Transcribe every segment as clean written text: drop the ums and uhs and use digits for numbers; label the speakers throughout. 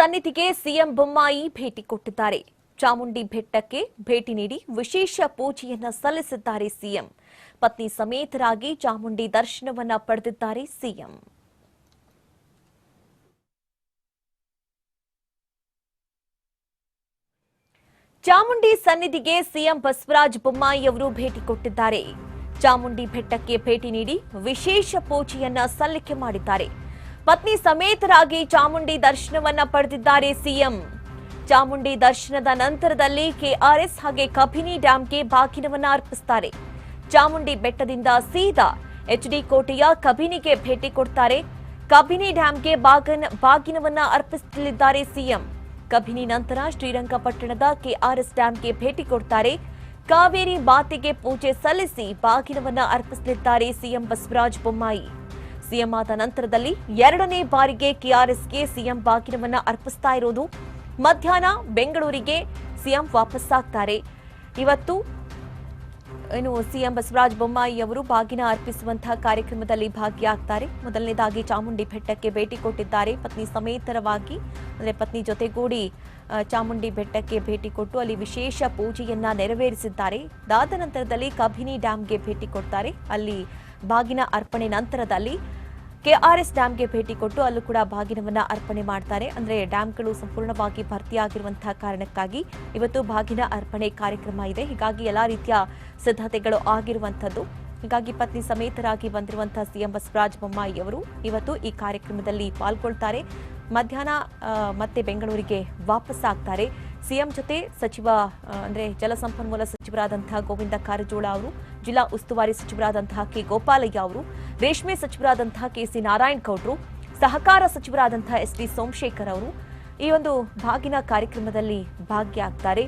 Speaker 1: ಸನ್ನಿಧಿಗೆ ಸಿಎಂ ಬೊಮ್ಮಾಯಿ ಭೇಟಿ ಕೊಟ್ಟಿದ್ದಾರೆ. ಚಾಮುಂಡಿ ಬೆಟ್ಟಕ್ಕೆ ಭೇಟಿ ನೀಡಿ ವಿಶೇಷ ಪೂಜೆಯನ್ನ ಸಲ್ಲಿಸಿದ್ದಾರೆ ಸಿಎಂ. ಪತ್ನಿ ಸಮೇತರಾಗಿ ಚಾಮುಂಡಿ ದರ್ಶನವನ್ನ ಪಡೆದಿದ್ದಾರೆ ಸಿಎಂ. ಚಾಮುಂಡಿ ಸನ್ನಿಧಿಗೆ ಸಿಎಂ ಬಸವರಾಜ ಬೊಮ್ಮಾಯಿ ಅವರು ಭೇಟಿ ಕೊಟ್ಟಿದ್ದಾರೆ. ಚಾಮುಂಡಿ ಬೆಟ್ಟಕ್ಕೆ ಭೇಟಿ ನೀಡಿ ವಿಶೇಷ ಪೂಜೆಯನ್ನ ಸಲ್ಲಿಕೆ ಮಾಡಿದ್ದಾರೆ. ಪತ್ನಿ ಸಮೇತರಾಗಿ ಚಾಮುಂಡಿ ದರ್ಶನವನ್ನ ಪಡೆದಿದ್ದಾರೆ ಸಿಎಂ. ಚಾಮುಂಡಿ ದರ್ಶನದ ನಂತರದಲ್ಲಿ ಕೆಆರ್ಎಸ್ ಹಾಗೆ ಕಬಿನಿ ಡ್ಯಾಂಗೆ ಬಾಗಿನವನ್ನ ಅರ್ಪಿಸುತ್ತಾರೆ. ಚಾಮುಂಡಿ ಬೆಟ್ಟದಿಂದ ಸೀದಾ ಎಚ್ಡಿ ಕೋಟೆಯ ಕಬಿನಿಗೆ ಭೇಟಿ ಕೊಡ್ತಾರೆ. ಕಬಿನಿ ಡ್ಯಾಂಗೆ ಬಾಗಿನವನ್ನ ಅರ್ಪಿಸಲಿದ್ದಾರೆ ಸಿಎಂ. ಕಬಿನಿ ನಂತರ ಶ್ರೀರಂಗಪಟ್ಟಣದ ಕೆಆರ್ಎಸ್ ಡ್ಯಾಂಗೆ ಭೇಟಿ ಕೊಡ್ತಾರೆ. ಕಾವೇರಿ ಮಾತೆಗೆ ಪೂಜೆ ಸಲ್ಲಿಸಿ ಬಾಗಿನವನ್ನ ಅರ್ಪಿಸಲಿದ್ದಾರೆ ಸಿಎಂ ಬಸವರಾಜ ಬೊಮ್ಮಾಯಿ. ಸಿಎಂ ಆದ ನಂತರದಲ್ಲಿ ಎರಡನೇ ಬಾರಿಗೆ ಕೆಆರ್ಎಸ್ಗೆ ಸಿಎಂ ಬಾಗಿನವನ್ನ ಅರ್ಪಿಸ್ತಾ ಇರೋದು. ಮಧ್ಯಾಹ್ನ ಬೆಂಗಳೂರಿಗೆ ಸಿಎಂ ವಾಪಸ್ಸಾಗ್ತಾರೆ. ಇವತ್ತು ಸಿಎಂ ಬಸವರಾಜ ಬೊಮ್ಮಾಯಿ ಅವರು ಬಾಗಿನ ಅರ್ಪಿಸುವಂತಹ ಕಾರ್ಯಕ್ರಮದಲ್ಲಿ ಭಾಗಿಯಾಗ್ತಾರೆ. ಮೊದಲನೇದಾಗಿ ಚಾಮುಂಡಿ ಬೆಟ್ಟಕ್ಕೆ ಭೇಟಿ ಕೊಟ್ಟಿದ್ದಾರೆ. ಪತ್ನಿ ಸಮೇತರವಾಗಿ ಅಂದರೆ ಪತ್ನಿ ಜೊತೆಗೂಡಿ ಚಾಮುಂಡಿ ಬೆಟ್ಟಕ್ಕೆ ಭೇಟಿ ಕೊಟ್ಟು ಅಲ್ಲಿ ವಿಶೇಷ ಪೂಜೆಯನ್ನ ನೆರವೇರಿಸಿದ್ದಾರೆ. ಅದಾದ ನಂತರದಲ್ಲಿ ಕಬಿನಿ ಡ್ಯಾಂಗೆ ಭೇಟಿ ಕೊಡ್ತಾರೆ. ಅಲ್ಲಿ ಬಾಗಿನ ಅರ್ಪಣೆ ನಂತರದಲ್ಲಿ ಕೆಆರ್ಎಸ್ ಡ್ಯಾಂಗೆ ಭೇಟಿ ಕೊಟ್ಟು ಅಲ್ಲೂ ಕೂಡ ಬಾಗಿನವನ್ನ ಅರ್ಪಣೆ ಮಾಡ್ತಾರೆ. ಅಂದ್ರೆ ಡ್ಯಾಂಗಳು ಸಂಪೂರ್ಣವಾಗಿ ಭರ್ತಿಯಾಗಿರುವಂತಹ ಕಾರಣಕ್ಕಾಗಿ ಇವತ್ತು ಬಾಗಿನ ಅರ್ಪಣೆ ಕಾರ್ಯಕ್ರಮ ಇದೆ. ಹೀಗಾಗಿ ಎಲ್ಲಾ ರೀತಿಯ ಸಿದ್ಧತೆಗಳು ಆಗಿರುವಂತದ್ದು. ಹೀಗಾಗಿ ಪತ್ನಿ ಸಮೇತರಾಗಿ ಬಂದಿರುವಂತಹ ಸಿಎಂ ಬಸವರಾಜ ಬೊಮ್ಮಾಯಿ ಅವರು ಇವತ್ತು ಈ ಕಾರ್ಯಕ್ರಮದಲ್ಲಿ ಪಾಲ್ಗೊಳ್ತಾರೆ. ಮಧ್ಯಾಹ್ನ ಮತ್ತೆ ಬೆಂಗಳೂರಿಗೆ ವಾಪಸ್ಸಾಗ್ತಾರೆ. ಸಿಎಂ ಜೊತೆ ಸಚಿವ ಅಂದ್ರೆ ಜಲಸಂಪನ್ಮೂಲ ಸಚಿವರಾದಂತಹ ಗೋವಿಂದ ಕಾರಜೋಳ ಅವರು, ಜಿಲ್ಲಾ ಉಸ್ತುವಾರಿ ಸಚಿವರಾದಂತಹ ಕೆ ಗೋಪಾಲಯ್ಯ ಅವರು, ರೇಷ್ಮೆ ಸಚಿವರಾದಂತಹ ಕೆಸಿ ನಾರಾಯಣಗೌಡರು, ಸಹಕಾರ ಸಚಿವರಾದಂತಹ ಎಸ್ ಟಿ ಸೋಮಶೇಖರ್ ಅವರು ಈ ಒಂದು ಬಾಗಿನ ಕಾರ್ಯಕ್ರಮದಲ್ಲಿ ಭಾಗಿಯಾಗ್ತಾರೆ.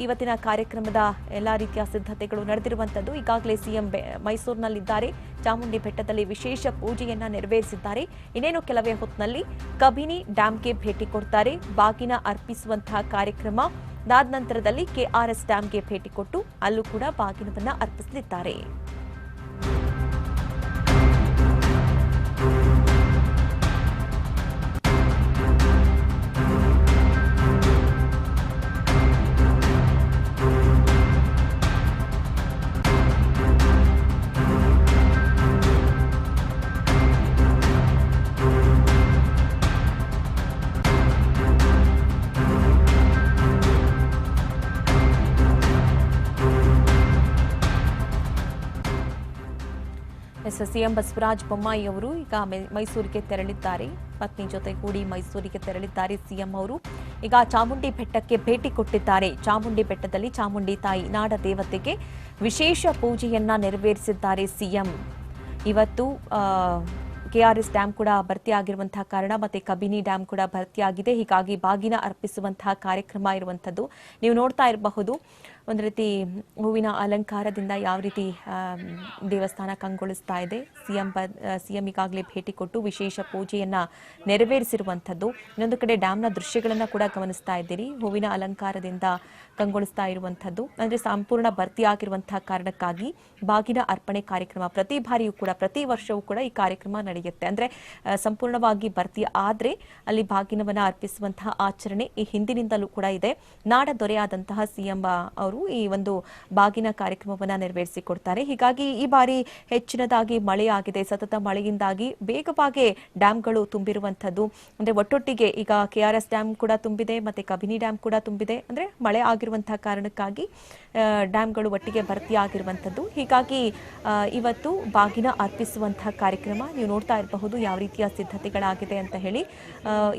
Speaker 1: ಇವತ್ತಿನ ಕಾರ್ಯಕ್ರಮದ ಎಲ್ಲಾ ರೀತಿಯ ಸಿದ್ಧತೆಗಳು ನಡೆದಿರುವಂತದ್ದು. ಈಗಾಗಲೇ ಸಿಎಂ ಮೈಸೂರಿನಲ್ಲಿದ್ದಾರೆ. ಚಾಮುಂಡಿ ಬೆಟ್ಟದಲ್ಲಿ ವಿಶೇಷ ಪೂಜೆಯನ್ನ ನೆರವೇರಿಸಿದ್ದಾರೆ. ಇನ್ನೇನು ಕೆಲವೇ ಹೊತ್ತಿನಲ್ಲಿ ಕಬಿನಿ ಡ್ಯಾಂಗೆ ಭೇಟಿ ಕೊಡ್ತಾರೆ. ಬಾಗಿನ ಅರ್ಪಿಸುವಂತಹ ಕಾರ್ಯಕ್ರಮ ಅದಾದ ನಂತರದಲ್ಲಿ ಕೆಆರ್ಎಸ್ ಡ್ಯಾಂಗೆ ಭೇಟಿ ಕೊಟ್ಟು ಅಲ್ಲೂ ಕೂಡ ಬಾಗಿನವನ್ನ ಅರ್ಪಿಸಲಿದ್ದಾರೆ. ಸಿಎಂ ಬಸವರಾಜ ಬೊಮ್ಮಾಯಿ ಅವರು ಈಗ ಮೈಸೂರಿಗೆ ತೆರಳಿದ್ದಾರೆ. ಪತ್ನಿ ಜೊತೆಗೂಡಿ ಮೈಸೂರಿಗೆ ತೆರಳಿದ್ದಾರೆ ಸಿಎಂ ಅವರು. ಈಗ ಚಾಮುಂಡಿ ಬೆಟ್ಟಕ್ಕೆ ಭೇಟಿ ಕೊಟ್ಟಿದ್ದಾರೆ. ಚಾಮುಂಡಿ ಬೆಟ್ಟದಲ್ಲಿ ಚಾಮುಂಡಿ ತಾಯಿ ನಾಡ ದೇವತೆಗೆ ವಿಶೇಷ ಪೂಜೆಯನ್ನ ನೆರವೇರಿಸಿದ್ದಾರೆ ಸಿಎಂ. ಇವತ್ತು ಕೆಆರ್ಎಸ್ ಡ್ಯಾಂ ಕೂಡ ಭರ್ತಿಯಾಗಿರುವಂತಹ ಕಾರಣ ಮತ್ತೆ ಕಬಿನಿ ಡ್ಯಾಂ ಕೂಡ ಭರ್ತಿಯಾಗಿದೆ. ಹೀಗಾಗಿ ಬಾಗಿನ ಅರ್ಪಿಸುವಂತಹ ಕಾರ್ಯಕ್ರಮ ಇರುವಂತದ್ದು ನೀವು ನೋಡ್ತಾ ಇರಬಹುದು. ಒಂದು ರೀತಿ ಹೂವಿನ ಅಲಂಕಾರದಿಂದ ಯಾವ ರೀತಿ ದೇವಸ್ಥಾನ ಕಂಗೊಳಿಸ್ತಾ ಇದೆ. ಸಿಎಂ ಈಗಾಗಲೇ ಭೇಟಿ ಕೊಟ್ಟು ವಿಶೇಷ ಪೂಜೆಯನ್ನ ನೆರವೇರಿಸಿರುವಂಥದ್ದು. ಇನ್ನೊಂದು ಕಡೆ ಡ್ಯಾಂನ ದೃಶ್ಯಗಳನ್ನ ಕೂಡ ಗಮನಿಸ್ತಾ ಇದ್ದೀರಿ. ಹೂವಿನ ಅಲಂಕಾರದಿಂದ ಕಂಗೊಳಿಸ್ತಾ ಇರುವಂಥದ್ದು ಅಂದ್ರೆ ಸಂಪೂರ್ಣ ಭರ್ತಿಯಾಗಿರುವಂತಹ ಕಾರಣಕ್ಕಾಗಿ ಬಾಗಿನ ಅರ್ಪಣೆ ಕಾರ್ಯಕ್ರಮ ಪ್ರತಿ ಬಾರಿಯೂ ಕೂಡ ಪ್ರತಿ ವರ್ಷವೂ ಕೂಡ ಈ ಕಾರ್ಯಕ್ರಮ ನಡೆಯುತ್ತೆ. ಅಂದ್ರೆ ಸಂಪೂರ್ಣವಾಗಿ ಭರ್ತಿ ಆದ್ರೆ ಅಲ್ಲಿ ಬಾಗಿನವನ್ನ ಅರ್ಪಿಸುವಂತಹ ಆಚರಣೆ ಈ ಹಿಂದಿನಿಂದಲೂ ಕೂಡ ಇದೆ. ನಾಡ ದೊರೆಯಾದಂತಹ ಸಿಎಂ ಅವರು ಈ ಒಂದು ಬಾಗಿನ ಕಾರ್ಯಕ್ರಮವನ್ನ ನೆರವೇರಿಸಿಕೊಡ್ತಾರೆ. ಹೀಗಾಗಿ ಈ ಬಾರಿ ಹೆಚ್ಚಿನದಾಗಿ ಮಳೆಯಾಗಿದೆ. ಸತತ ಮಳೆಯಿಂದಾಗಿ ವೇಗವಾಗಿ ಡ್ಯಾಂಗಳು ತುಂಬಿರುವಂತದ್ದು. ಅಂದ್ರೆ ಒಟ್ಟೊಟ್ಟಿಗೆ ಈಗ ಕೆಆರ್ಎಸ್ ಡ್ಯಾಂ ಕೂಡ ತುಂಬಿದೆ ಮತ್ತೆ ಕಬಿನಿ ಡ್ಯಾಂ ಕೂಡ ತುಂಬಿದೆ. ಅಂದ್ರೆ ಮಳೆ ಆಗಿರುವಂತಹ ಕಾರಣಕ್ಕಾಗಿ ಡ್ಯಾಂಗಳು ಒಟ್ಟಿಗೆ ಭರ್ತಿಯಾಗಿರುವಂತದ್ದು. ಹೀಗಾಗಿ ಇವತ್ತು ಬಾಗಿನ ಅರ್ಪಿಸುವಂತಹ ಕಾರ್ಯಕ್ರಮ ನೀವು ನೋಡ್ತಾ ಇರಬಹುದು ಯಾವ ರೀತಿಯ ಸಿದ್ಧತೆಗಳಾಗಿದೆ ಅಂತ ಹೇಳಿ.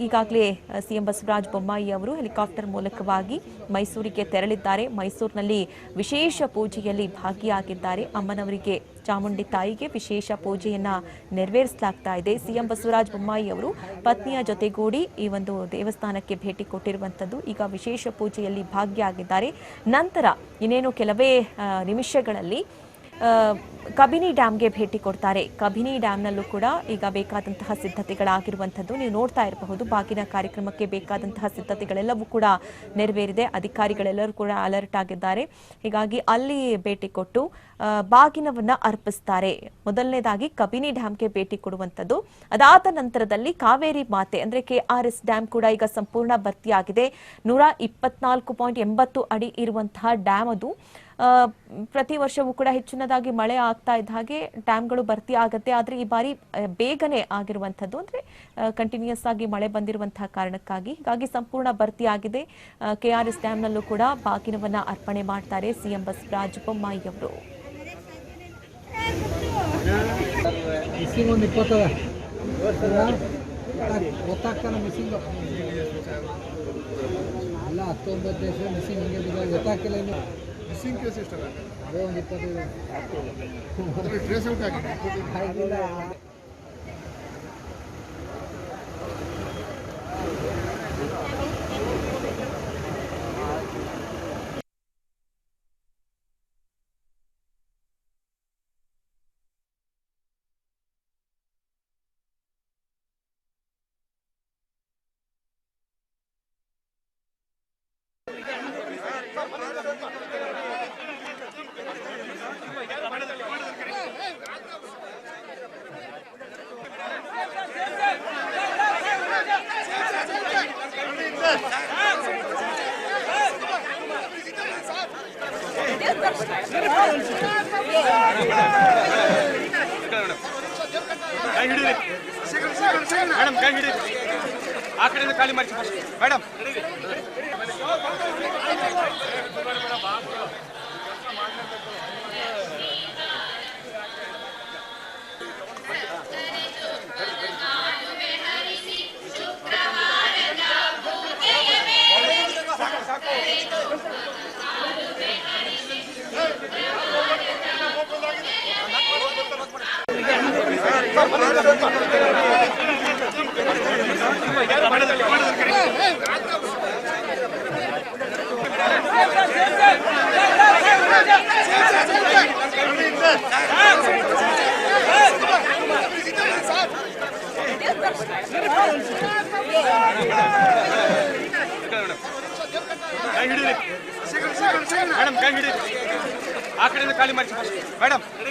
Speaker 1: ಈಗಾಗಲೇ ಸಿಎಂ ಬಸವರಾಜ ಬೊಮ್ಮಾಯಿ ಅವರು ಹೆಲಿಕಾಪ್ಟರ್ ಮೂಲಕವಾಗಿ ಮೈಸೂರಿಗೆ ತೆರಳಿದ್ದಾರೆ. ಮೈಸೂರಿನಲ್ಲಿ ವಿಶೇಷ ಪೂಜೆಯಲ್ಲಿ ಭಾಗಿಯಾಗಿದ್ದಾರೆ. ಅಮ್ಮನವರಿಗೆ ಚಾಮುಂಡಿ ತಾಯಿಗೆ ವಿಶೇಷ ಪೂಜೆಯನ್ನ ನೆರವೇರಿಸಲಾಗ್ತಾ ಇದೆ. ಸಿಎಂ ಬಸವರಾಜ ಬೊಮ್ಮಾಯಿ ಅವರು ಪತ್ನಿಯ ಜೊತೆಗೂಡಿ ಈ ಒಂದು ದೇವಸ್ಥಾನಕ್ಕೆ ಭೇಟಿ ಕೊಟ್ಟಿರುವಂತದ್ದು. ಈಗ ವಿಶೇಷ ಪೂಜೆಯಲ್ಲಿ ಭಾಗಿಯಾಗಿದ್ದಾರೆ. ನಂತರ ಇನ್ನೇನು ಕೆಲವೇ ನಿಮಿಷಗಳಲ್ಲಿ ಕಬಿನಿ ಡ್ಯಾಂಗೆ ಭೇಟಿ ಕೊಡ್ತಾರೆ. ಕಬಿನಿ ಡ್ಯಾಂನಲ್ಲೂ ಕೂಡ ಈಗ ಬೇಕಾದಂತಹ ಸಿದ್ಧತೆಗಳಾಗಿರುವಂಥದ್ದು ನೀವು ನೋಡ್ತಾ ಇರಬಹುದು. ಬಾಗಿನ ಕಾರ್ಯಕ್ರಮಕ್ಕೆ ಬೇಕಾದಂತಹ ಸಿದ್ಧತೆಗಳೆಲ್ಲವೂ ಕೂಡ ನೆರವೇರಿದೆ. ಅಧಿಕಾರಿಗಳೆಲ್ಲರೂ ಕೂಡ ಅಲರ್ಟ್ ಆಗಿದ್ದಾರೆ. ಹೀಗಾಗಿ ಅಲ್ಲಿ ಭೇಟಿ ಕೊಟ್ಟು ಬಾಗಿನವನ್ನ ಅರ್ಪಿಸ್ತಾರೆ. ಮೊದಲನೇದಾಗಿ ಕಬಿನಿ ಡ್ಯಾಂಗೆ ಭೇಟಿ ಕೊಡುವಂಥದ್ದು. ಅದಾದ ನಂತರದಲ್ಲಿ ಕಾವೇರಿ ಮಾತೆ ಅಂದ್ರೆ KRS ಡ್ಯಾಂ ಕೂಡ ಈಗ ಸಂಪೂರ್ಣ ಭರ್ತಿಯಾಗಿದೆ. 124.80 ಅಡಿ ಇರುವಂತಹ ಡ್ಯಾಮ್ ಅದು. ಪ್ರತಿ ವರ್ಷವೂ ಕೂಡ ಹೆಚ್ಚಿನದಾಗಿ ಮಳೆ ಆಗ್ತಾ ಇದ್ದ ಹಾಗೆ ಡ್ಯಾಮ್ಗಳು ಭರ್ತಿ ಆಗುತ್ತೆ. ಆದರೆ ಈ ಬಾರಿ ಬೇಗನೆ ಆಗಿರುವಂಥದ್ದು ಅಂದ್ರೆ ಕಂಟಿನ್ಯೂಸ್ ಆಗಿ ಮಳೆ ಬಂದಿರುವಂತಹ ಕಾರಣಕ್ಕಾಗಿ ಹೀಗಾಗಿ ಸಂಪೂರ್ಣ ಭರ್ತಿ ಆಗಿದೆ. KRS ಡ್ಯಾಮ್ನಲ್ಲೂ ಕೂಡ ಬಾಗಿನವನ್ನ ಅರ್ಪಣೆ ಮಾಡ್ತಾರೆ ಸಿಎಂ ಬಸವರಾಜ ಬೊಮ್ಮಾಯಿ ಅವರು.
Speaker 2: ಅಲ್ಲ 19 ದೇಶ ಮಿಸ್ಸಿಂಗ್ ಹಿಂಗೆ ಬಿದ್ದಾಗ ಗೊತ್ತಾಗ್ತಿಲ್ಲ ಇನ್ನು
Speaker 3: ಮಿಸ್ಸಿಂಗ್ ಕೇಸ್ ಎಷ್ಟಲ್ಲ
Speaker 2: ಅದೇ ಒಂದು 25
Speaker 3: ಟ್ರೇಸ್ ಔಟ್ ಆಗಿದೆ
Speaker 2: ಆಗಿಲ್ಲ.
Speaker 4: ಮೇಡಮ್ ಕೈ ಹಿಡಿ ಆ ಕಡೆಯಿಂದ ಖಾಲಿ ಮಾಡಿ ಮೇಡಮ್ ಕೈ ಹಿಡಿ ಮೇಡಮ್ ಕೈ ಹಿಡಿ ಆ ಕಡೆಯಿಂದ ಖಾಲಿ ಮಾಡಿ ಮೇಡಮ್ ಕೈ ಹಿಡಿ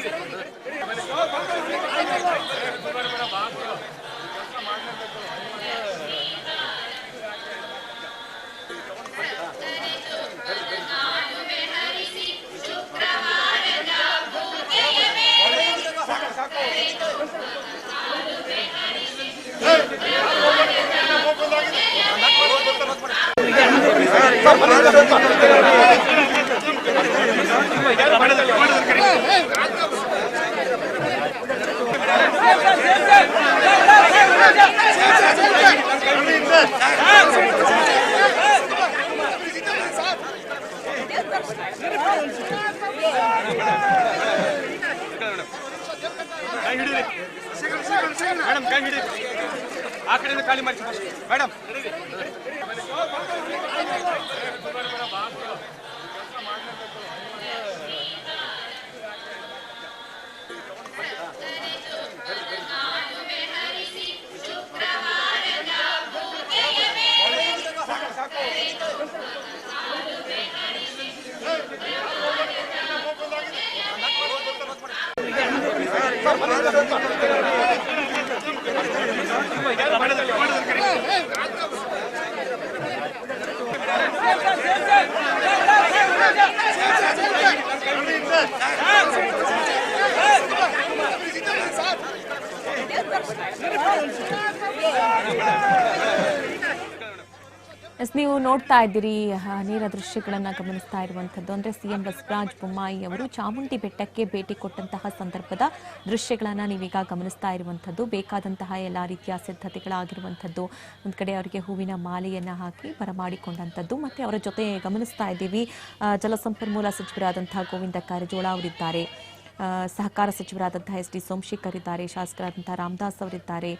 Speaker 4: ಮೇಡಮ್ ಕೈ ಹಿಡಿ ಆ ಕಡೆಯಿಂದ ಖಾಲಿ ಮಾಡಿ ಮೇಡಮ್
Speaker 1: ಎಸ್ ನೀವು ನೋಡ್ತಾ ಇದ್ದೀರಿ ನೇರ ದೃಶ್ಯಗಳನ್ನು ಗಮನಿಸ್ತಾ ಇರುವಂಥದ್ದು ಅಂದರೆ ಸಿಎಂ ಬಸವರಾಜ ಬೊಮ್ಮಾಯಿ ಅವರು ಚಾಮುಂಡಿ ಬೆಟ್ಟಕ್ಕೆ ಭೇಟಿ ಕೊಟ್ಟಂತಹ ಸಂದರ್ಭದ ದೃಶ್ಯಗಳನ್ನು ನೀವೀಗ ಗಮನಿಸ್ತಾ ಇರುವಂಥದ್ದು. ಬೇಕಾದಂತಹ ಎಲ್ಲ ರೀತಿಯ ಸಿದ್ಧತೆಗಳಾಗಿರುವಂಥದ್ದು, ಒಂದು ಕಡೆ ಅವರಿಗೆ ಹೂವಿನ ಮಾಲೆಯನ್ನು ಹಾಕಿ ಬರಮಾಡಿಕೊಂಡಂಥದ್ದು. ಮತ್ತು ಅವರ ಜೊತೆ ಗಮನಿಸ್ತಾ ಇದ್ದೀವಿ ಜಲಸಂಪನ್ಮೂಲ ಸಚಿವರಾದಂತಹ ಗೋವಿಂದ ಕಾರಜೋಳ ಅವರಿದ್ದಾರೆ, ಸಹಕಾರ ಸಚಿವರಾದಂತಹ SD ಸೋಮಶೇಖರ್ ಇದ್ದಾರೆ, ಶಾಸಕರಾದಂತಹ ರಾಮದಾಸ್ ಅವರಿದ್ದಾರೆ,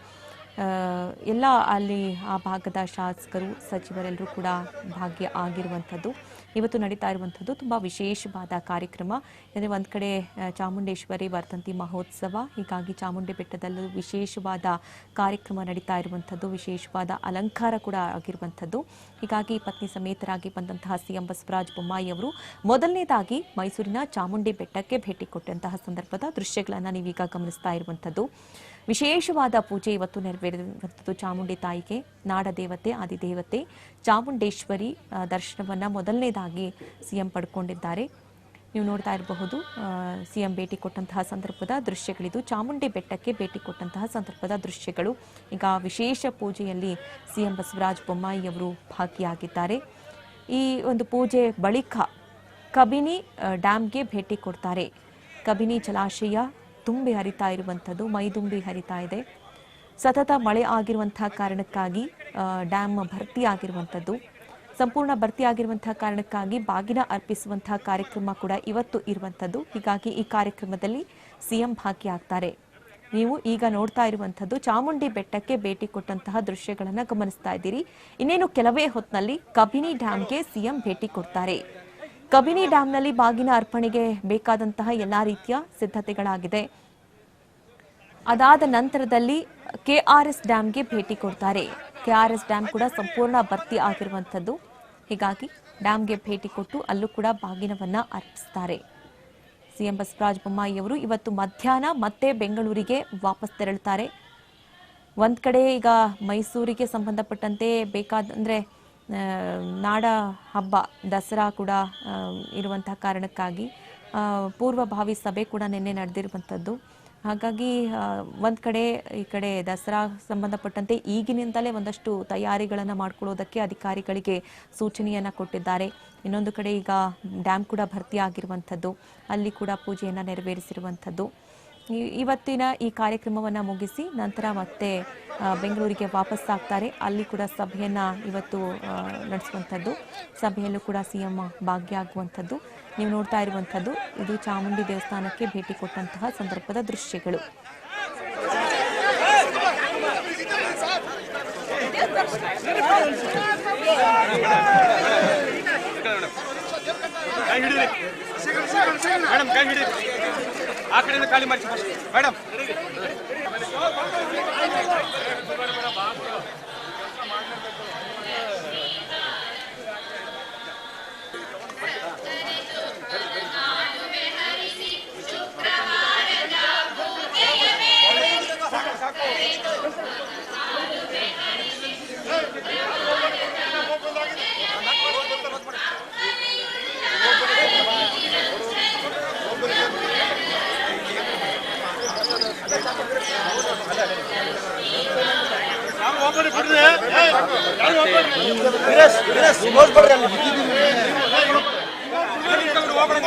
Speaker 1: ಎಲ್ಲ ಅಲ್ಲಿ ಆ ಭಾಗದ ಶಾಸಕರು ಸಚಿವರೆಲ್ಲರೂ ಕೂಡ ಭಾಗ್ಯ ಆಗಿರುವಂಥದ್ದು. ಇವತ್ತು ನಡೀತಾ ಇರುವಂಥದ್ದು ತುಂಬ ವಿಶೇಷವಾದ ಕಾರ್ಯಕ್ರಮ. ಅಂದರೆ ಒಂದು ಕಡೆ ಚಾಮುಂಡೇಶ್ವರಿ ವರ್ಧಂತಿ ಮಹೋತ್ಸವ, ಹೀಗಾಗಿ ಚಾಮುಂಡಿ ಬೆಟ್ಟದಲ್ಲೂ ವಿಶೇಷವಾದ ಕಾರ್ಯಕ್ರಮ ನಡೀತಾ ಇರುವಂಥದ್ದು, ವಿಶೇಷವಾದ ಅಲಂಕಾರ ಕೂಡ ಆಗಿರುವಂಥದ್ದು. ಹೀಗಾಗಿ ಪತ್ನಿ ಸಮೇತರಾಗಿ ಬಂದಂತಹ ಸಿಎಂ ಬಸವರಾಜ ಬೊಮ್ಮಾಯಿ ಅವರು ಮೊದಲನೇದಾಗಿ ಮೈಸೂರಿನ ಚಾಮುಂಡಿ ಬೆಟ್ಟಕ್ಕೆ ಭೇಟಿ ಕೊಟ್ಟಂತಹ ಸಂದರ್ಭದ ದೃಶ್ಯಗಳನ್ನು ನೀವೀಗ ಗಮನಿಸ್ತಾ ಇರುವಂಥದ್ದು. ವಿಶೇಷವಾದ ಪೂಜೆ ಇವತ್ತು ನೆರವೇರಿರುವಂಥದ್ದು. ಚಾಮುಂಡಿ ತಾಯಿಗೆ ನಾಡ ದೇವತೆ ಆದಿದೇವತೆ ಚಾಮುಂಡೇಶ್ವರಿ ದರ್ಶನವನ್ನು ಮೊದಲನೇದಾಗಿ ಸಿಎಂ ಪಡ್ಕೊಂಡಿದ್ದಾರೆ. ನೀವು ನೋಡ್ತಾ ಇರಬಹುದು ಸಿಎಂ ಭೇಟಿ ಕೊಟ್ಟಂತಹ ಸಂದರ್ಭದ ದೃಶ್ಯಗಳಿದು. ಚಾಮುಂಡಿ ಬೆಟ್ಟಕ್ಕೆ ಭೇಟಿ ಕೊಟ್ಟಂತಹ ಸಂದರ್ಭದ ದೃಶ್ಯಗಳು. ಈಗ ವಿಶೇಷ ಪೂಜೆಯಲ್ಲಿ ಸಿಎಂ ಬಸವರಾಜ ಬೊಮ್ಮಾಯಿ ಅವರು ಭಾಗಿಯಾಗಿದ್ದಾರೆ. ಈ ಒಂದು ಪೂಜೆ ಬಳಿಕ ಕಬಿನಿ ಡ್ಯಾಮ್ಗೆ ಭೇಟಿ ಕೊಡ್ತಾರೆ. ಕಬಿನಿ ಜಲಾಶಯ ತುಂಬಿ ಹರಿತಾ ಇರುವಂಥದ್ದು, ಮೈದುಂಬಿ ಹರಿತಾ ಇದೆ. ಸತತ ಮಳೆ ಆಗಿರುವಂತಹ ಕಾರಣಕ್ಕಾಗಿ ಡ್ಯಾಮ್ ಭರ್ತಿ ಆಗಿರುವಂಥದ್ದು, ಸಂಪೂರ್ಣ ಭರ್ತಿ ಆಗಿರುವಂತಹ ಕಾರಣಕ್ಕಾಗಿ ಬಾಗಿನ ಅರ್ಪಿಸುವಂತಹ ಕಾರ್ಯಕ್ರಮ ಕೂಡ ಇವತ್ತು ಇರುವಂಥದ್ದು. ಹೀಗಾಗಿ ಈ ಕಾರ್ಯಕ್ರಮದಲ್ಲಿ ಸಿಎಂ ಭಾಗಿಯಾಗ್ತಾರೆ. ನೀವು ಈಗ ನೋಡ್ತಾ ಇರುವಂಥದ್ದು ಚಾಮುಂಡಿ ಬೆಟ್ಟಕ್ಕೆ ಭೇಟಿ ಕೊಟ್ಟಂತಹ ದೃಶ್ಯಗಳನ್ನು ಗಮನಿಸ್ತಾ ಇದ್ದೀರಿ. ಇನ್ನೇನು ಕೆಲವೇ ಹೊತ್ತಿನಲ್ಲಿ ಕಬಿನಿ ಡ್ಯಾಮ್ಗೆ ಸಿಎಂ ಭೇಟಿ ಕೊಡ್ತಾರೆ. ಕಬಿನಿ ಡ್ಯಾಂನಲ್ಲಿ ಬಾಗಿನ ಅರ್ಪಣೆಗೆ ಬೇಕಾದಂತಹ ಎಲ್ಲಾ ರೀತಿಯ ಸಿದ್ಧತೆಗಳಾಗಿದೆ. ಅದಾದ ನಂತರದಲ್ಲಿ ಕೆಆರ್ಎಸ್ ಡ್ಯಾಂಗೆ ಭೇಟಿ ಕೊಡ್ತಾರೆ. ಕೆಆರ್ಎಸ್ ಡ್ಯಾಮ್ ಕೂಡ ಸಂಪೂರ್ಣ ಭರ್ತಿ ಆಗಿರುವಂಥದ್ದು. ಹೀಗಾಗಿ ಡ್ಯಾಂಗೆ ಭೇಟಿ ಕೊಟ್ಟು ಅಲ್ಲೂ ಕೂಡ ಬಾಗಿನವನ್ನ ಅರ್ಪಿಸ್ತಾರೆ. ಸಿಎಂ ಬಸವರಾಜ ಬೊಮ್ಮಾಯಿ ಅವರು ಇವತ್ತು ಮಧ್ಯಾಹ್ನ ಮತ್ತೆ ಬೆಂಗಳೂರಿಗೆ ವಾಪಸ್ ತೆರಳುತ್ತಾರೆ. ಒಂದ್ ಕಡೆ ಈಗ ಮೈಸೂರಿಗೆ ಸಂಬಂಧಪಟ್ಟಂತೆ ಬೇಕಾದಂದ್ರೆ ನಾಡ ಹಬ್ಬ ದಸರಾ ಕೂಡ ಇರುವಂತಹ ಕಾರಣಕ್ಕಾಗಿ ಪೂರ್ವಭಾವಿ ಸಭೆ ಕೂಡ ನಿನ್ನೆ ನಡೆದಿರುವಂಥದ್ದು. ಹಾಗಾಗಿ ಒಂದು ಕಡೆ ಈ ಕಡೆ ದಸರಾ ಸಂಬಂಧಪಟ್ಟಂತೆ ಈಗಿನಿಂದಲೇ ಒಂದಷ್ಟು ತಯಾರಿಗಳನ್ನು ಮಾಡ್ಕೊಳ್ಳೋದಕ್ಕೆ ಅಧಿಕಾರಿಗಳಿಗೆ ಸೂಚನೆಯನ್ನು ಕೊಟ್ಟಿದ್ದಾರೆ. ಇನ್ನೊಂದು ಕಡೆ ಈಗ ಡ್ಯಾಮ್ ಕೂಡ ಭರ್ತಿ ಆಗಿರುವಂಥದ್ದು, ಅಲ್ಲಿ ಕೂಡ ಪೂಜೆಯನ್ನು ನೆರವೇರಿಸಿರುವಂಥದ್ದು. ಇವತ್ತಿನ ಈ ಕಾರ್ಯಕ್ರಮವನ್ನು ಮುಗಿಸಿ ನಂತರ ಮತ್ತೆ ಬೆಂಗಳೂರಿಗೆ ವಾಪಸ್ ಆಗ್ತಾರೆ. ಅಲ್ಲಿ ಕೂಡ ಸಭೆಯನ್ನು ಇವತ್ತು ನಡೆಸುವಂಥದ್ದು. ಸಭೆಯಲ್ಲೂ ಕೂಡ ಸಿಎಂ ಭಾಗಿಯಾಗುವಂಥದ್ದು. ನೀವು ನೋಡ್ತಾ ಇರುವಂಥದ್ದು ಇದು ಚಾಮುಂಡಿ ದೇವಸ್ಥಾನಕ್ಕೆ ಭೇಟಿ ಕೊಟ್ಟಂತಹ ಸಂದರ್ಭದ ದೃಶ್ಯಗಳು.
Speaker 4: ಮೇಡಮ್ ಕೈ ಹಿಡಿ, ಆ ಕಡೆಯಿಂದ ಖಾಲಿ ಮಾಡಿ ಮೇಡಮ್. ಓಪನ್